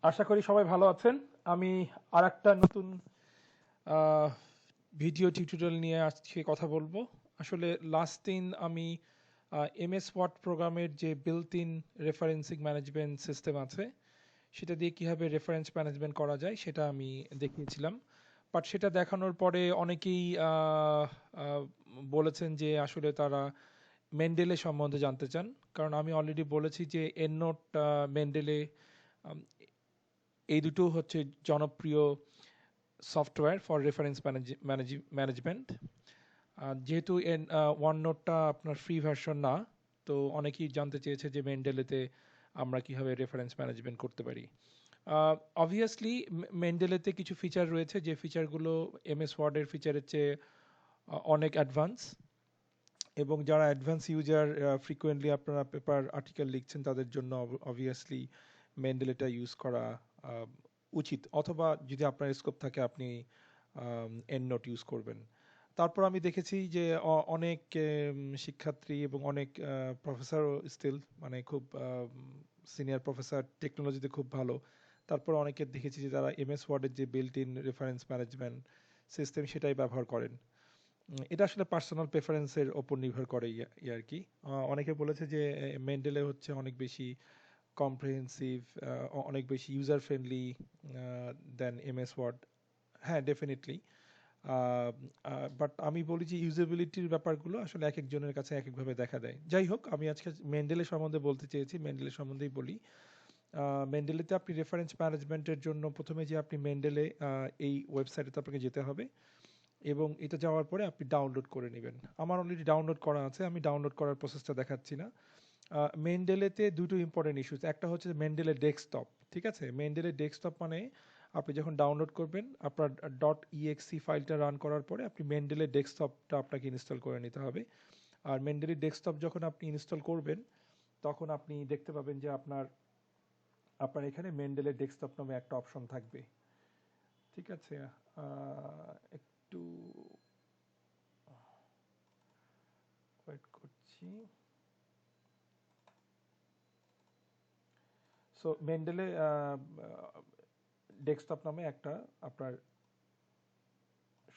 আশা করি সবাই ভালো আছেন। আমি আরেকটা নতুন আহ, ভিডিও টিউটোরিয়াল নিয়ে আজকে কথা বলবো। আসলে লাস্ট দিন আমি এমএস ওয়ার্ড প্রোগ্রামের যে built in referencing management system আছে সেটা দিয়ে কিভাবে রেফারেন্স ম্যানেজমেন্ট করা যায় সেটা আমি দেখিয়েছিলাম। বাট সেটা দেখানোর পরে অনেকেই বলেছেন যে আসলে তারা মেন্ডেলে সম্বন্ধে জানতে চান। কারণ আমি অলরেডি বলেছি যে এননোট মেন্ডেলে এই দুটো হচ্ছে জনপ্রিয় সফটওয়্যার ফর রেফারেন্স ম্যানেজমেন্ট। যেহেতু ওয়ান নোটটা আপনার ফ্রি ভার্সন না, তো অনেকেই জানতে চেয়েছে যে মেন্ডেলেতে আমরা কিভাবে রেফারেন্স ম্যানেজমেন্ট করতে পারি। অবভিয়াসলি মেন্ডেলেতে কিছু ফিচার রয়েছে যে ফিচারগুলো এমএস ওয়ার্ডের ফিচারের চেয়ে অনেক অ্যাডভান্স, এবং যারা অ্যাডভান্স ইউজার ফ্রিকোয়েন্টলি আপনারা পেপার আর্টিকেল লিখছেন তাদের জন্য অবভিয়াসলি মেন্ডেলেটা ইউজ করা উচিত, অথবা যদি আপনার স্কোপ থাকে আপনি এন্ড নোট ইউজ করবেন। তারপর আমি দেখেছি যে অনেক শিক্ষার্থী এবং অনেক প্রফেসরও স্টিল মানে খুব সিনিয়র প্রফেসর টেকনোলজিতে খুব ভালো। তারপর অনেকে দেখেছি যে তারা এমএস ওয়ার্ডের যে built in reference management system সেটাই ব্যবহার করেন। এটা আসলে পার্সোনাল প্রেফারেন্সের ওপর নির্ভর করে আর কি। অনেকে বলেছে যে মেন্ডেলে হচ্ছে অনেক বেশি কম্প্রিহেন্সিভ, অনেক বেশি ইউজার ফ্রেন্ডলি দেন এমএস ওয়ার্ড। হ্যাঁ, ডেফিনেটলি। বাট আমি বলি যে ইউজেবিলিটির ব্যাপারগুলো আসলে এক একজনের কাছে এক একভাবে দেখা দেয়। যাই হোক, আমি আজকে মেন্ডেলের সম্বন্ধে বলতে চেয়েছি, মেন্ডেলের সম্বন্ধেই বলি। মেন্ডেলেতে আপনি রেফারেন্স ম্যানেজমেন্টের জন্য প্রথমে যে আপনি মেন্ডেলে এই ওয়েবসাইটে আপনাকে যেতে হবে, এবং এটা যাওয়ার পরে আপনি ডাউনলোড করে নেবেন। আমার অলরেডি ডাউনলোড করা আছে, আমি ডাউনলোড করার প্রসেসটা দেখাচ্ছি না। মেন্ডেলেতে দুটো ইম্পর্টেন্ট ইস্যুস, একটা হচ্ছে মেন্ডেলে ডেস্কটপ। ঠিক আছে, মেন্ডেলে ডেস্কটপ মানে আপনি যখন ডাউনলোড করবেন আপনার ডট ইএক্সি ফাইলটা রান করার পরে আপনি মেন্ডেলে ডেস্কটপটা আপনাকে ইনস্টল করে নিতে হবে। আর মেন্ডেলে ডেস্কটপ যখন আপনি ইনস্টল করবেন তখন আপনি দেখতে পাবেন যে আপনার আপনার এখানে মেন্ডেলে ডেস্কটপ নামে একটা অপশন থাকবে। ঠিক আছে, একটু ওয়েট করছি। সো মেন্ডেলে ডেস্কটপ নামে একটা আপনার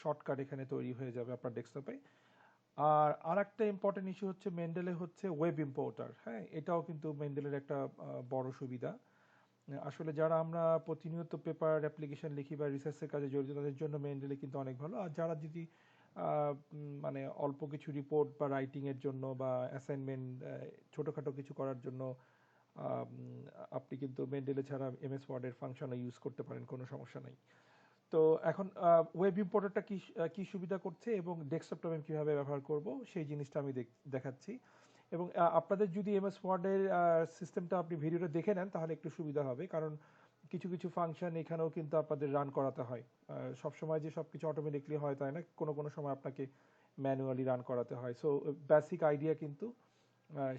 শর্টকাট এখানে তৈরি হয়ে যাবে আপনার ডেস্কটপে। আর আরেকটা ইম্পর্টেন্ট ইস্যু হচ্ছে মেন্ডেলে হচ্ছে ওয়েব ইম্পোর্টার। হ্যাঁ, এটাও কিন্তু মেন্ডেলের একটা বড় সুবিধা। আসলে যারা আমরা প্রতিনিয়ত পেপার অ্যাপ্লিকেশন লিখি বা রিসার্চের কাজে জড়িত তাদের জন্য মেন্ডেলে কিন্তু অনেক ভালো। আর যারা যদি মানে অল্প কিছু রিপোর্ট বা রাইটিং এর জন্য বা অ্যাসাইনমেন্ট ছোটোখাটো কিছু করার জন্য আপনি কিন্তু মেন্ডেলে ছাড়া এমএস ওয়ার্ডের ফাংশনও ইউজ করতে পারেন, কোনো সমস্যা নাই। তো এখন ওয়েব ইম্পোর্টারটা কি কি সুবিধা করছে এবং ডেস্কটপটা আমি কীভাবে ব্যবহার করব সেই জিনিসটা আমি দেখাচ্ছি। এবং আপনাদের যদি এমএস ওয়ার্ডের সিস্টেমটা আপনি ভিডিওটা দেখে নেন তাহলে একটু সুবিধা হবে, কারণ কিছু কিছু ফাংশন এখানেও কিন্তু আপনাদের রান করাতে হয়। সব সময় যে সব কিছু অটোমেটিকলি হয় তাই না, কোনো কোনো সময় আপনাকে ম্যানুয়ালি রান করাতে হয়। সো বেসিক আইডিয়া কিন্তু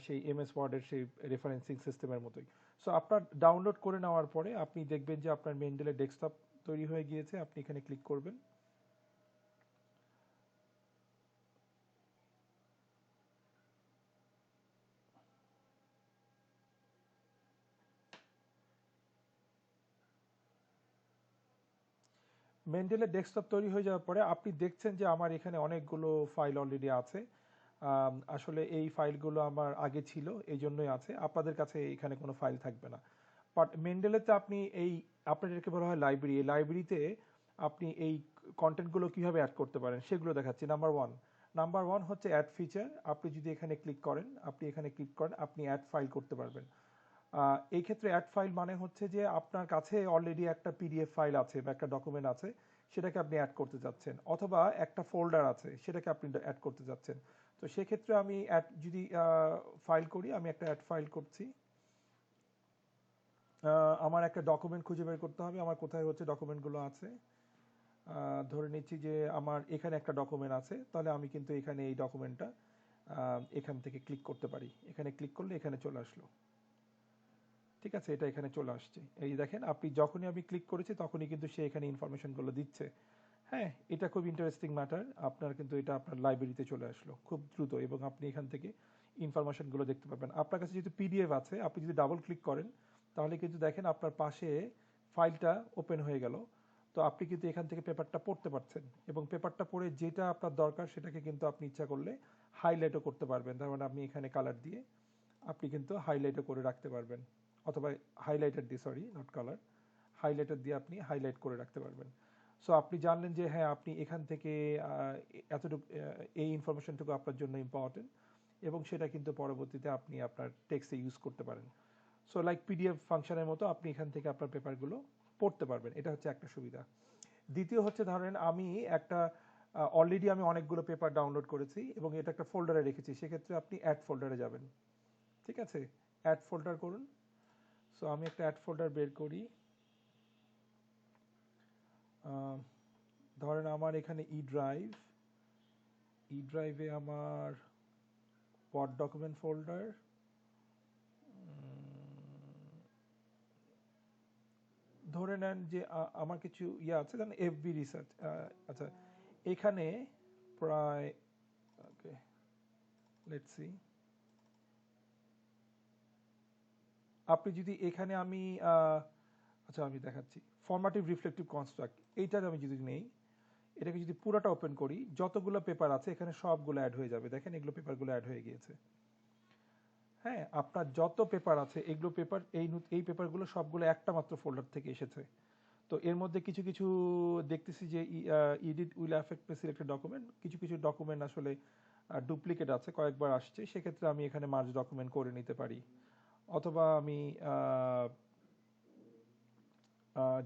সেই এমএস ওয়ার্ডের সেই রেফারেন্সিং সিস্টেমের মতোই। সো আপনার ডাউনলোড করে নেওয়ার পরে আপনি দেখবেন যে আপনার মেন্ডেলের ডেস্কটপ তৈরি হয়ে গিয়েছে, আপনি এখানে ক্লিক করবেন। মেন্ডেলের ডেস্কটপ তৈরি হয়ে যাওয়ার পরে আপনি দেখছেন যে আমার এখানে অনেকগুলো ফাইল অলরেডি আছে। আসলে এই ফাইলগুলো আমার আগে ছিল, এই জন্যই আছে। আপনাদের কাছে এখানে কোনো ফাইল থাকবে না। বাট মেন্ডেলেতে আপনি এই আপনার এটাকে বলা হয় লাইব্রেরি, এই লাইব্রেরিতে আপনি এই কন্টেন্টগুলো কীভাবে অ্যাড করতে পারেন সেগুলো দেখাচ্ছি। নাম্বার ওয়ান হচ্ছে অ্যাড ফিচার। আপনি যদি এখানে ক্লিক করেন, আপনি অ্যাড ফাইল করতে পারবেন। এই ক্ষেত্রে অ্যাড ফাইল মানে হচ্ছে যে আপনার কাছে অলরেডি একটা পিডিএফ ফাইল আছে বা একটা ডকুমেন্ট আছে, সেটাকে আপনি অ্যাড করতে যাচ্ছেন, অথবা একটা ফোল্ডার আছে সেটাকে আপনি অ্যাড করতে যাচ্ছেন। তো সেক্ষেত্রে আমি অ্যাড যদি ফাইল করি, আমি একটা অ্যাড ফাইল করছি। আমার একটা ডকুমেন্ট খুঁজে বের করতে হবে, আমার কোথায় হচ্ছে ডকুমেন্টগুলো আছে। ধরে নিচ্ছি যে আমার এখানে একটা ডকুমেন্ট আছে, তাহলে আমি কিন্তু এখানে এই ডকুমেন্টটা এখান থেকে ক্লিক করতে পারি। এখানে ক্লিক করলে এখানে চলে আসলো। ঠিক আছে, এটা এখানে চলে আসছে। এই দেখেন, আপনি যখনই আমি ক্লিক করেছি তখনই কিন্তু সে এখানে ইনফরমেশনগুলো দিচ্ছে। হ্যাঁ, এটা খুব ইন্টারেস্টিং ম্যাটার। আপনার কিন্তু এটা আপনার লাইব্রেরিতে চলে আসলো খুব দ্রুত, এবং আপনি এখান থেকে ইনফরমেশনগুলো দেখতে পাবেন। আপনার কাছে যেহেতু পিডিএফ আছে, আপনি যদি ডাবল ক্লিক করেন তাহলে কিন্তু দেখেন আপনার পাশে ফাইলটা ওপেন হয়ে গেল। তো আপনি কিন্তু এখান থেকে পেপারটা পড়তে পারছেন এবং পেপারটা পড়ে যেটা আপনার দরকার সেটাকে কিন্তু আপনি ইচ্ছা করলে হাইলাইটও করতে পারবেন। তার মানে আপনি এখানে কালার দিয়ে আপনি কিন্তু হাইলাইটও করে রাখতে পারবেন, অথবা হাইলাইটার দিয়ে, সরি নট কালার, হাইলাইটার দিয়ে আপনি হাইলাইট করে রাখতে পারবেন। সো আপনি জানলেন যে হ্যাঁ আপনি এখান থেকে এতটুকু এই ইনফরমেশনটুকু আপনার জন্য ইম্পর্টেন্ট, এবং সেটা কিন্তু পরবর্তীতে আপনি আপনার টেক্সটে ইউজ করতে পারেন। সো লাইক পিডিএফ ফাংশনের মতো আপনি এখান থেকে আপনার পেপারগুলো পড়তে পারবেন। এটা হচ্ছে একটা সুবিধা। দ্বিতীয় হচ্ছে, ধরেন আমি একটা অলরেডি আমি অনেকগুলো পেপার ডাউনলোড করেছি এবং এটা একটা ফোল্ডারে রেখেছি, সেক্ষেত্রে আপনি অ্যাড ফোল্ডারে যাবেন। ঠিক আছে, অ্যাড ফোল্ডার করুন। সো আমি একটা অ্যাড ফোল্ডার বের করি। ধরেন আমার এখানে ই ড্রাইভে আমার ওয়ার্ড ডকুমেন্ট ফোল্ডার, ধরে নেন যে আমার কিছু ইয়ে আছে, যেমন এফবি রিসার্চ। আচ্ছা, এখানে প্রায়, ওকে লেটস সি, আপনি যদি এখানে আমি আচ্ছা আমি দেখাচ্ছি, ফর্মাটিভ রিফ্লেকটিভ কনস্ট্রাক্ট, এইটার আমি যদি নেই, এটাকে যদি পুরোটা ওপেন করি, যতগুলো পেপার আছে এখানে সবগুলো অ্যাড হয়ে যাবে। দেখেন এগুলো পেপারগুলো অ্যাড হয়ে গিয়েছে। হ্যাঁ, আপনার যত পেপার আছে এগুলো পেপার, এই পেপারগুলো সবগুলো একটা মাত্র ফোল্ডার থেকে এসেছে। তো এর মধ্যে কিছু কিছু দেখতেছি যে edit will affect selected document, কিছু কিছু ডকুমেন্ট আসলে ডুপ্লিকেট আছে, কয়েকবার আসছে, সেক্ষেত্রে আমি এখানে মার্জ ডকুমেন্ট করে নিতে পারি। অথবা আমি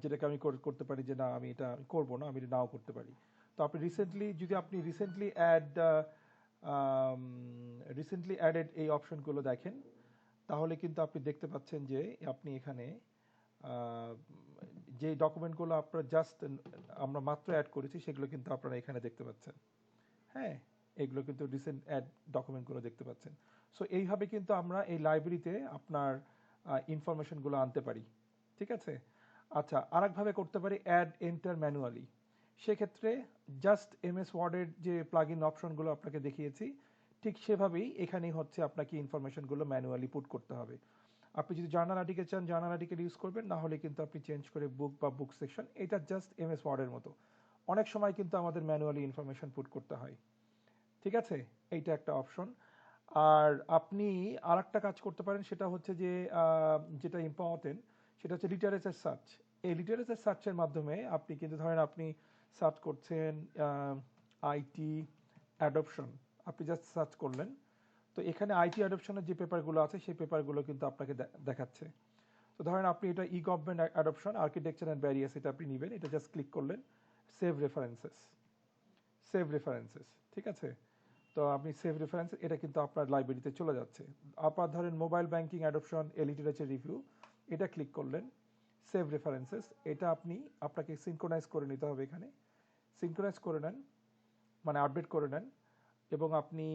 যেটাকে আমি করতে পারি যে না আমি এটা করবো না, আমি এটা নাও করতে পারি। তো আপনি রিসেন্টলি অ্যাডেড এই অপশনগুলো দেখেন, তাহলে কিন্তু আপনি দেখতে পাচ্ছেন যে আপনি এখানে যে ডকুমেন্টগুলো আপনার জাস্ট আমরা মাত্র অ্যাড করেছি সেগুলো কিন্তু আপনারা এখানে দেখতে পাচ্ছেন। হ্যাঁ, এগুলো কিন্তু রিসেন্ট অ্যাড ডকুমেন্টগুলো দেখতে পাচ্ছেন। সো এইভাবে কিন্তু আমরা এই লাইব্রেরিতে আপনার ইনফরমেশনগুলো আনতে পারি। ঠিক আছে। আচ্ছা, আরেকভাবে করতে পারি, অ্যাড এন্টার ম্যানুয়ালি। সেক্ষেত্রে জাস্ট এমএস ওয়ার্ডের যে প্লাগ ইন অপশনগুলো আপনাকে দেখিয়েছি, ঠিক সেভাবেই এখানেই হচ্ছে আপনাকে ইনফরমেশনগুলো ম্যানুয়ালি পুট করতে হবে। আপনি যদি জার্নাল আর্টিকেল চান জার্নাল আর্টিকেল ইউজ করবেন, না হলে কিন্তু আপনি চেঞ্জ করে বুক বা বুক সেকশন, এটা জাস্ট এমএস ওয়ার্ডের মতো। অনেক সময় কিন্তু আমাদের ম্যানুয়ালি ইনফরমেশন পুট করতে হয়। ঠিক আছে, এইটা একটা অপশন। আর আপনি আর একটা কাজ করতে পারেন, সেটা হচ্ছে যে যেটা ইম্পর্টেন্ট, সেটা হচ্ছে লিটারেচার সার্চ। এই লিটারেচার সার্চের মাধ্যমে আপনি কিন্তু, ধরেন আপনি সার্চ করছেন আইটি অ্যাডপশন, আপনি জাস্ট সার্চ করলেন, তো এখানে আইটি অ্যাডপশনের যে পেপারগুলো আছে সেই পেপারগুলো কিন্তু আপনাকে দেখাচ্ছে। তো ধরেন আপনি এটা e government adoption architecture and barriers, এটা আপনি নেবেন, এটা জাস্ট ক্লিক করলেন, সেভ রেফারেন্সেস, ঠিক আছে। তো আপনি সেভ রেফারেন্স, এটা কিন্তু আপনার লাইব্রেরিতে চলে যাচ্ছে। আপনার ধরেন মোবাইল ব্যাংকিং অ্যাডপশন এ লিটারেচার রিভিউ, এটা ক্লিক করলেন, সেভ রেফারেন্সেস, এটা আপনাকে সিনক্রোনাইজ করে নিতে হবে। এখানে সিনক্রোনাইজ করে নেন, মানে আপডেট করে নেন, এবং আপনি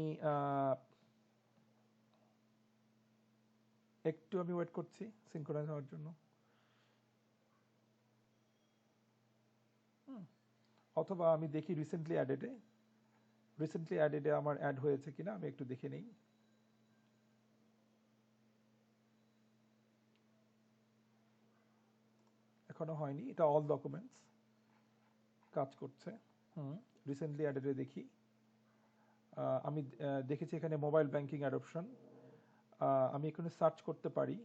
একটু আমি ওয়েট করছি সিনক্রোনাইজ হওয়ার জন্য। অথবা আমি দেখি রিসেন্টলি অ্যাডেডে আমার অ্যাড হয়েছে কিনা, আমি একটু দেখে নেই। এখনো হয়নি, এটা অল ডকুমেন্টস কাজ করছে। রিসেন্টলি অ্যাডেডে দেখি, আমি দেখেছি এখানে মোবাইল ব্যাংকিং অ্যাডপশন। আমি এখানে সার্চ করতে পারি,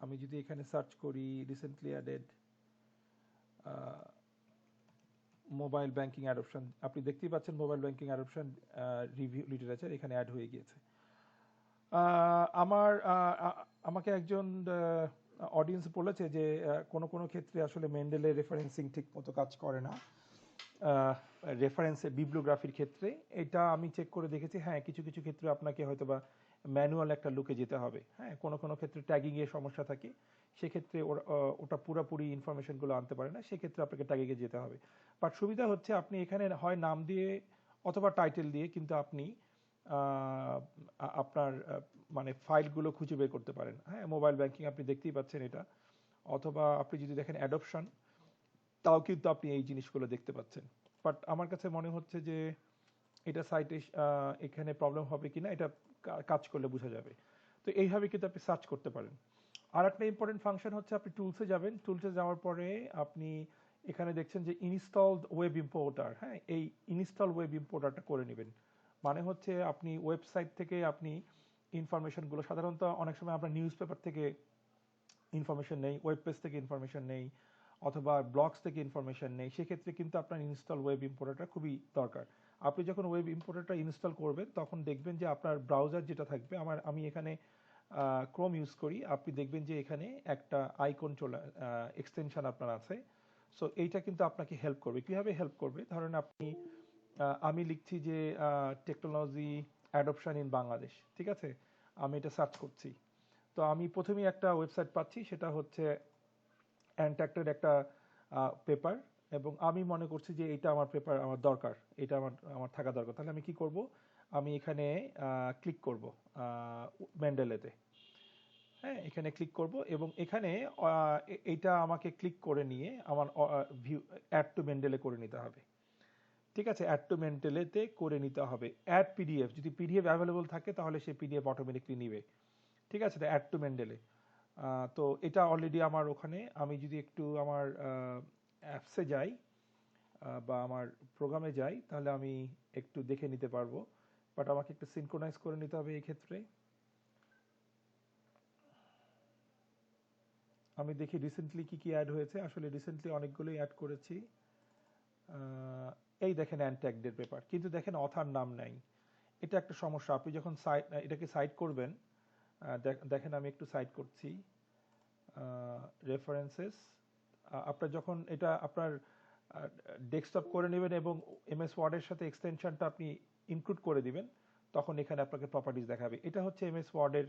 আমি যদি এখানে সার্চ করি recently added mobile banking adoption, আপনি দেখতেই পাচ্ছেন mobile banking adoption review literature এখানে অ্যাড হয়ে গিয়েছে। আমাকে একজন অডিয়েন্স বলেছে যে কোনো কোনো ক্ষেত্রে আসলে মেন্ডেলের রেফারেন্সিং ঠিক মতো কাজ করে না রেফারেন্সের বিব্লিওগ্রাফির ক্ষেত্রে। এটা আমি চেক করে দেখেছি, হ্যাঁ কিছু কিছু ক্ষেত্রে আপনাকে হয়তো বা ম্যানুয়াল একটা লুকে যেতে হবে। হ্যাঁ, কোনো কোনো ক্ষেত্রে ট্যাগিংয়ের সমস্যা থাকে, সেক্ষেত্রে ওটা পুরোপুরি ইনফরমেশনগুলো আনতে পারে না, সেক্ষেত্রে আপনাকে ট্যাগিংয়ে যেতে হবে। বাট সুবিধা হচ্ছে আপনি এখানে হয় নাম দিয়ে অথবা টাইটেল দিয়ে কিন্তু আপনি আপনার মানে ফাইলগুলো খুঁজে বের করতে পারেন। হ্যাঁ, মোবাইল ব্যাংকিং আপনি দেখতেই পাচ্ছেন এটা, অথবা আপনি যদি দেখেন অ্যাডপশন, তাও কিন্তু আপনি এই জিনিসগুলো দেখতে পাচ্ছেন। বাট আমার কাছে মনে হচ্ছে যে এটা সাইটে এখানে প্রবলেম হবে কিনা এটা কাজ করলে বোঝা যাবে। তো এইভাবে কিন্তু আপনি সার্চ করতে পারেন। আর একটা ইম্পর্টেন্ট ফাংশন হচ্ছে আপনি টুলসে যাবেন, টুলসে যাওয়ার পরে আপনি এখানে দেখছেন যে ইনস্টলড ওয়েব ইম্পোর্টার, হ্যাঁ, এই ইনস্টল ওয়েব ইম্পোর্টারটা করে নেবেন। মানে হচ্ছে আপনি ওয়েবসাইট থেকে আপনি ইনফরমেশনগুলো, সাধারণত অনেক সময় আমরা নিউজ পেপার থেকে ইনফরমেশন নেই, ওয়েব পেজ থেকে ইনফরমেশন নেই, অথবা ব্লগস থেকে ইনফরমেশন নেই, সেক্ষেত্রে কিন্তু আপনার ইনস্টল ওয়েব ইম্পোর্টারটা খুবই দরকার। আপনি যখন ওয়েব ইম্পোর্টারটা ইনস্টল করবেন তখন দেখবেন যে আপনার ব্রাউজার যেটা থাকবে, আমি এখানে ক্রোম ইউজ করি, আপনি দেখবেন যে এখানে একটা আইকন চলে, এক্সটেনশন আপনার আছে। সো এইটা কিন্তু আপনাকে হেল্প করবে। কিভাবে হেল্প করবে? ধরেন আপনি আমি লিখছি যে টেকনোলজি অ্যাডপশন ইন বাংলাদেশ, ঠিক আছে, আমি এটা সার্চ করছি। তো আমি প্রথমেই একটা ওয়েবসাইট পাচ্ছি, সেটা হচ্ছে অ্যানট্যাক্টের একটা পেপার, এবং আমি মনে করছি যে এইটা আমার পেপার, আমার দরকার, এটা আমার আমার থাকা দরকার। তাহলে আমি কি করব? আমি এখানে ক্লিক করব মেন্ডেলেতে, হ্যাঁ, এখানে ক্লিক করব, এবং এখানে এইটা আমাকে ক্লিক করে নিয়ে আমার ভিউ অ্যাড টু মেন্ডেলে করে নিতে হবে। ঠিক আছে, অ্যাড টু মেন্ডেলেতে করে নিতে হবে। অ্যাড পিডিএফ, যদি পিডিএফ অ্যাভেলেবল থাকে তাহলে সে পিডিএফ অটোমেটিকলি নিবে। ঠিক আছে, অ্যাড টু মেন্ডেলে। তো এটা অলরেডি আমার ওখানে, আমি যদি একটু আমার অ্যাপসে যাই বা আমার প্রোগ্রামে যাই, তাহলে আমি একটু দেখে নিতে পারবো। বাট আমাকে একটু সিনক্রোনাইজ করে নিতে হবে এই ক্ষেত্রে। আমি দেখি রিসেন্টলি কি কি অ্যাড হয়েছে। আসলে রিসেন্টলি অনেকগুলোই অ্যাড করেছি। এই দেখেন অ্যানট্যাগডের পেপার, কিন্তু দেখেন অথার নাম নাই। এটা একটা সমস্যা। আপনি যখন এটাকে সাইট করবেন, দেখেন আমি একটু সাইট করছি রেফারেন্সেস। আপনার যখন এটা আপনার ডেস্কটপ করে নেবেন এবং এমএস ওয়ার্ডের সাথে এক্সটেনশনটা আপনি ইনক্লুড করে দিবেন, তখন এখানে আপনাকে প্রপার্টিজ দেখাবে। এটা হচ্ছে এমএস ওয়ার্ডের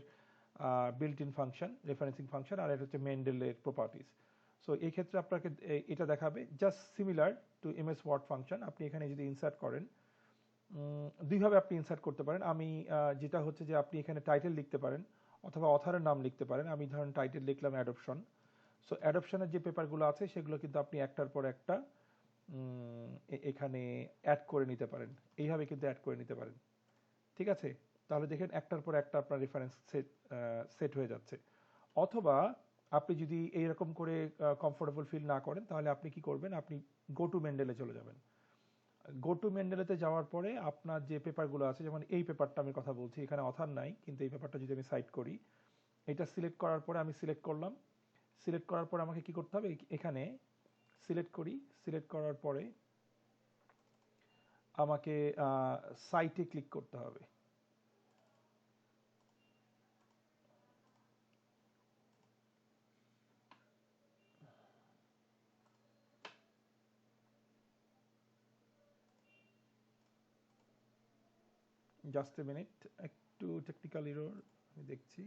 built in function, referencing function, আর এটা হচ্ছে মেন্ডেলের প্রপার্টিজ। সো এই ক্ষেত্রে আপনাকে এটা দেখাবে just similar to MS word function. আপনি এখানে যদি ইনসার্ট করেন, দুইভাবে আপনি ইনসার্ট করতে পারেন। আমি যেটা হচ্ছে যে আপনি এখানে টাইটেল লিখতে পারেন অথবা অথারের নাম লিখতে পারেন। আমি ধরেন টাইটেল লিখলাম অ্যাডপশন। সো অ্যাডপশনের যে পেপারগুলো আছে সেগুলো কিন্তু আপনি একটার পর একটা এখানে অ্যাড করে নিতে পারেন। এইভাবে কিন্তু অ্যাড করে নিতে পারেন। ঠিক আছে, তাহলে দেখেন একটার পর একটা আপনার রেফারেন্স সেট হয়ে যাচ্ছে। অথবা আপনি যদি এইরকম করে কমফোর্টেবল ফিল না করেন, তাহলে আপনি কি করবেন? আপনি গো টু মেন্ডেলে চলে যাবেন। গো টু মেন্ডেলেতে যাওয়ার পরে আপনার যে পেপারগুলো আছে, যেমন এই পেপারটা আমি কথা বলছি, এখানে অথার নাই, কিন্তু এই পেপারটা যদি আমি সাইট করি, এটা সিলেক্ট করার পরে আমি সিলেক্ট করলাম। সিলেক্ট করার পরে আমাকে কি করতে হবে? এখানে সিলেক্ট করি, সিলেক্ট করার পরে আমাকে সাইটে ক্লিক করতে হবে। জাস্ট এ মিনিট, একটু টেকনিক্যাল এরর আমি দেখছি।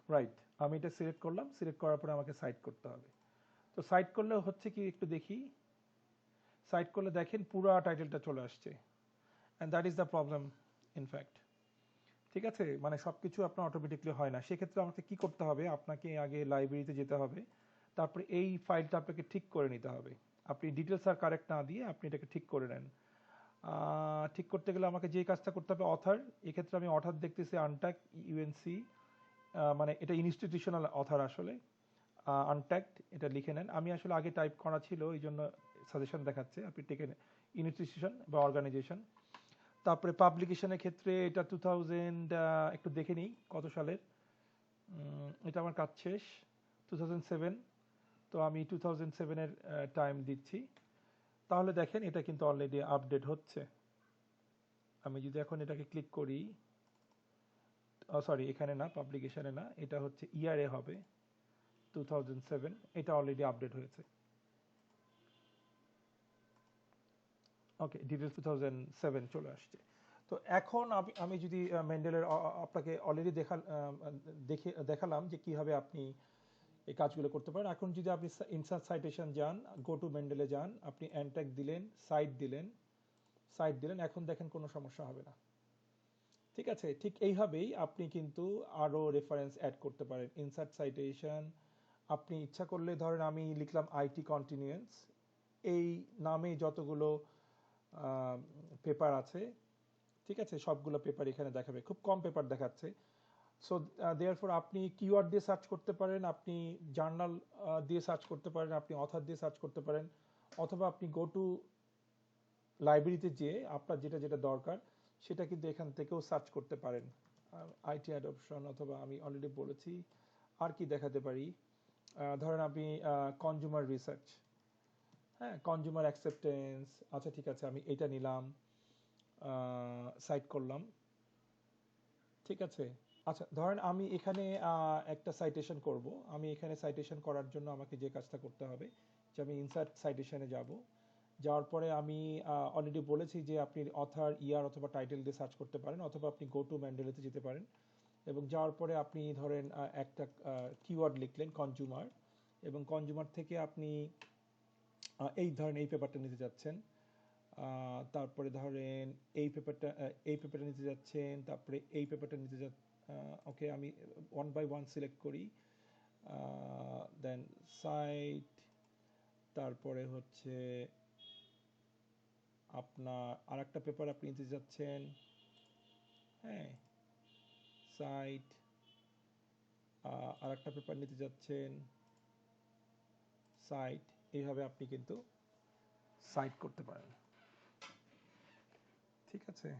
রাইট, আমি এটা সিলেক্ট করলাম, সিলেক্ট করার পরে আমাকে সাইট করতে হবে। তো সাইট করলে হচ্ছে কি একটু দেখি। সাইট করলে দেখেন পুরো টাইটেলটা চলে আসছে, and that is the problem in fact. ঠিক আছে, মানে সব কিছু আপনার অটোমেটিকলি হয় না। সেক্ষেত্রে আমাকে কি করতে হবে? আপনাকে আগে লাইব্রেরিতে যেতে হবে, তারপরে এই ফাইলটা আপনাকে ঠিক করে নিতে হবে। আপনি ডিটেলস আর কারেক্ট না দিয়ে আপনি এটাকে ঠিক করে নেন। ঠিক করতে গেলে আমাকে যে কাজটা করতে হবে, অথার, এক্ষেত্রে আমি অথার দেখতেছি আনট্যাগ ইউএনসি, মানে এটা ইনস্টিটিউশনাল অথার আসলে। আনট্যাগড এটা লিখে নেন। আমি আসলে আগে টাইপ করা ছিল, এই জন্য সাজেশন দেখাচ্ছে, আপনি টেকে ইনস্টিটিউশন বা অর্গানাইজেশন। তারপরে পাবলিকেশনের ক্ষেত্রে এটা 2000, একটু দেখে নিই কত সালের। এটা আমার কাজ শেষ 2007, তো আমি 2007-এর টাইম দিচ্ছি। তাহলে দেখেন এটা কিন্তু অলরেডি আপডেট হচ্ছে। আমি যদি এখন এটাকে ক্লিক করি, সরি এখানে না, পাবলিকেশনে না, এটা হচ্ছে ইয়ারে হবে 2007, এটা অলরেডি আপডেট হয়েছে। ওকে, ডিটেলস 2007 চলে আসছে। তো এখন আমি যদি মেন্ডেলের আপনাকে অলরেডি দেখালাম যে কিভাবে আপনি এই কাজগুলো করতে পারেন। এখন যদি আপনি ইনসার্ট সাইটেশন যান, গো টু মেন্ডেলে যান, আপনি অ্যানট্যাগ দিলেন, সাইট দিলেন, সাইট দিলেন, এখন দেখেন কোনো সমস্যা হবে না। ঠিক আছে, ঠিক এইভাবেই আপনি কিন্তু আরো রেফারেন্স অ্যাড করতে পারেন। ইনসার্ট সাইটেশন, আপনি ইচ্ছা করলে ধরেন আমি লিখলাম আইটি কন্টিনিউয়েন্স, এই নামে যতগুলো পেপার আছে, ঠিক আছে, সবগুলো পেপার এখানে দেখাবে। খুব কম পেপার দেখাচ্ছে, সো দেয়ারফর আপনি কিওয়ার্ড দিয়ে সার্চ করতে পারেন, আপনি জার্নাল দিয়ে সার্চ করতে পারেন, আপনি অথার দিয়ে সার্চ করতে পারেন, অথবা আপনি গো টু লাইব্রেরিতে যেয়ে আপনার যেটা যেটা দরকার সেটা কিন্তু এখান থেকেও সার্চ করতে পারেন। আইটি অ্যাডপশন, অথবা আমি অলরেডি বলেছি আর কি দেখাতে পারি। ধরেন আপনি কনজিউমার রিসার্চ, হ্যাঁ, কনজিউমার অ্যাকসেপ্টেন্স, আচ্ছা ঠিক আছে আমি এটা নিলাম, সাইট করলাম, ঠিক আছে। আচ্ছা ধরেন আমি এখানে একটা সাইটেশন করব। আমি এখানে সাইটেশন করার জন্য আমাকে যে কাজটা করতে হবে যে আমি ইনসার্ট সাইটেশনে যাব। যাওয়ার পরে আমি অলরেডি বলেছি যে আপনি অথার, ইয়ার অথবা টাইটেল দিয়ে সার্চ করতে পারেন, অথবা আপনি গো টু ম্যান্ডেলাতে যেতে পারেন এবং যাওয়ার পরে আপনি ধরেন একটা কিওয়ার্ড লিখলেন কনজিউমার, এবং কনজিউমার থেকে আপনি এই ধরেন এই পেপারটা নিতে যাচ্ছেন, তারপরে ধরেন এই পেপারটা নিতে যাচ্ছেন, তারপরে এই পেপারটা নিতে ওকে আমি ওয়ান বাই ওয়ান সিলেক্ট করি। দেন সাইট, তারপরে হচ্ছে আপনার আরেকটা পেপার আপনি নিতে যাচ্ছেন, হ্যাঁ, সাইট, আরেকটা পেপার নিতে যাচ্ছেন, সাইট, এইভাবে আপনি কিন্তু সাইট করতে পারেন, ঠিক আছে।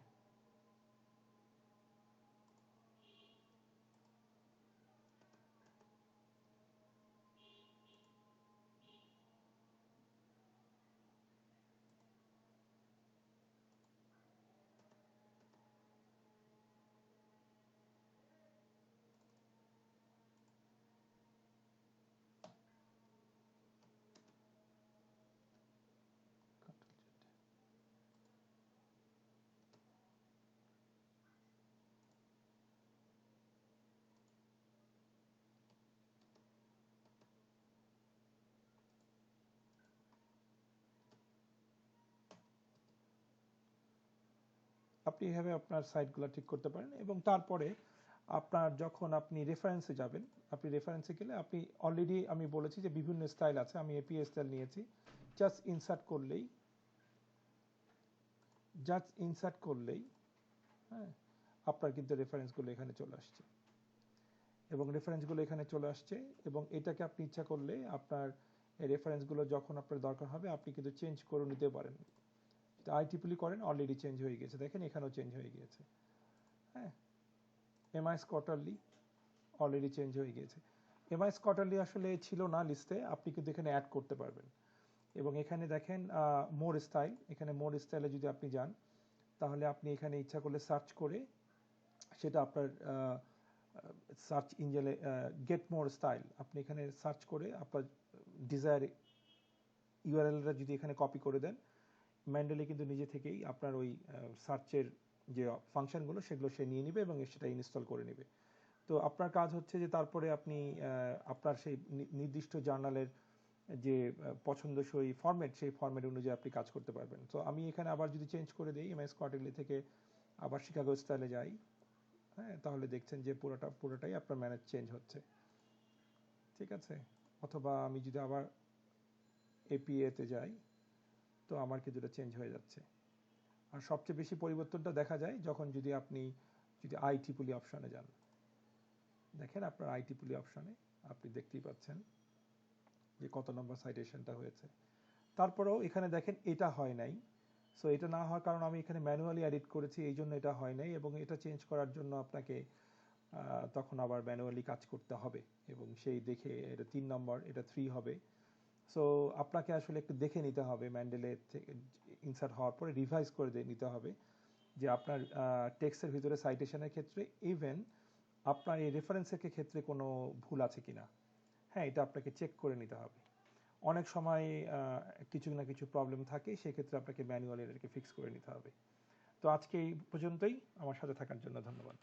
আপনি এভাবে আপনার সাইটগুলো ঠিক করতে পারেন, এবং তারপরে আপনার যখন আপনি রেফারেন্সে যাবেন, আপনি রেফারেন্সে গেলে আপনি অলরেডি আমি বলেছি যে বিভিন্ন স্টাইল আছে, আমি এপিএ স্টাইল নিয়েছি। জাস্ট ইনসার্ট করলেই, জাস্ট ইনসার্ট করলেই, হ্যাঁ, আপনার কিন্তু রেফারেন্সগুলো এখানে চলে আসছে, এবং রেফারেন্সগুলো এখানে চলে আসছে, এবং এটাকে আপনি ইচ্ছা করলে আপনার এই রেফারেন্সগুলো যখন আপনার দরকার হবে আপনি কিন্তু চেঞ্জ করে নিতে পারেন। আইটিপিলি করেন, অলরেডি চেঞ্জ হয়ে গেছে, দেখেন এখানেও চেঞ্জ হয়ে গিয়েছে, হ্যাঁ। এমআইএস কোয়ার্টারলি অলরেডি চেঞ্জ হয়ে গিয়েছে। এমআইএস কোয়ার্টারলি আসলে ছিল না লিস্টে, আপনি কিন্তু এখানে অ্যাড করতে পারবেন। এবং এখানে দেখেন মোর স্টাইল, এখানে মোর স্টাইলে যদি আপনি যান তাহলে আপনি এখানে ইচ্ছা করলে সার্চ করে সেটা আপনার সার্চ ইঞ্জিনে গেট মোর স্টাইল, আপনি এখানে সার্চ করে আপনার ডিজায়ার ইউআরএলটা যদি এখানে কপি করে দেন, ম্যান্ডেলে কিন্তু নিজে থেকেই আপনার ওই সার্চের যে ফাংশনগুলো সেগুলো সে নিয়ে নেবে এবং সেটা ইনস্টল করে নেবে। তো আপনার কাজ হচ্ছে যে তারপরে আপনি আপনার সেই নির্দিষ্ট জার্নালের যে পছন্দসই ফরম্যাট, সেই ফরম্যাট অনুযায়ী আপনি কাজ করতে পারবেন। তো আমি এখানে আবার যদি চেঞ্জ করে দিই, এমএস কোয়ার্টারলি থেকে আবার শিকাগো স্টাইলে যাই, হ্যাঁ, তাহলে দেখছেন যে পুরোটাই আপনার ম্যানেজ চেঞ্জ হচ্ছে, ঠিক আছে। অথবা আমি যদি আবার এপিএতে যাই তো আমার কিন্তু এটা চেঞ্জ হয়ে যাচ্ছে। আর সবচেয়ে বেশি পরিবর্তনটা দেখা যায় যখন আপনি যদি আইটিপিলি অপশনে যান, দেখেন আপনার আইটিপিলি অপশনে আপনি দেখতেই পাচ্ছেন যে কত নম্বর সাইটেশনটা হয়েছে। তারপরেও এখানে দেখেন এটা হয় নাই। সো এটা না হওয়ার কারণ আমি এখানে ম্যানুয়ালি এডিট করেছি, এই জন্য এটা হয় নাই, এবং এটা চেঞ্জ করার জন্য আপনাকে তখন আবার ম্যানুয়ালি কাজ করতে হবে, এবং সেই দেখে এটা 3 নম্বর, এটা 3 হবে। সো আপনাকে আসলে একটু দেখে নিতে হবে, ম্যান্ডেলে থেকে ইনসার্ট হওয়ার পরে রিভাইজ করে নিতে হবে যে আপনার টেক্সটের ভিতরে সাইটেশনের ক্ষেত্রে ইভেন আপনার এই রেফারেন্সের ক্ষেত্রে কোনো ভুল আছে কিনা, হ্যাঁ, এটা আপনাকে চেক করে নিতে হবে। অনেক সময় কিছু না কিছু প্রবলেম থাকে, সেক্ষেত্রে আপনাকে ম্যানুয়ালি এটাকে ফিক্স করে নিতে হবে। তো আজকে এই পর্যন্তই, আমার সাথে থাকার জন্য ধন্যবাদ।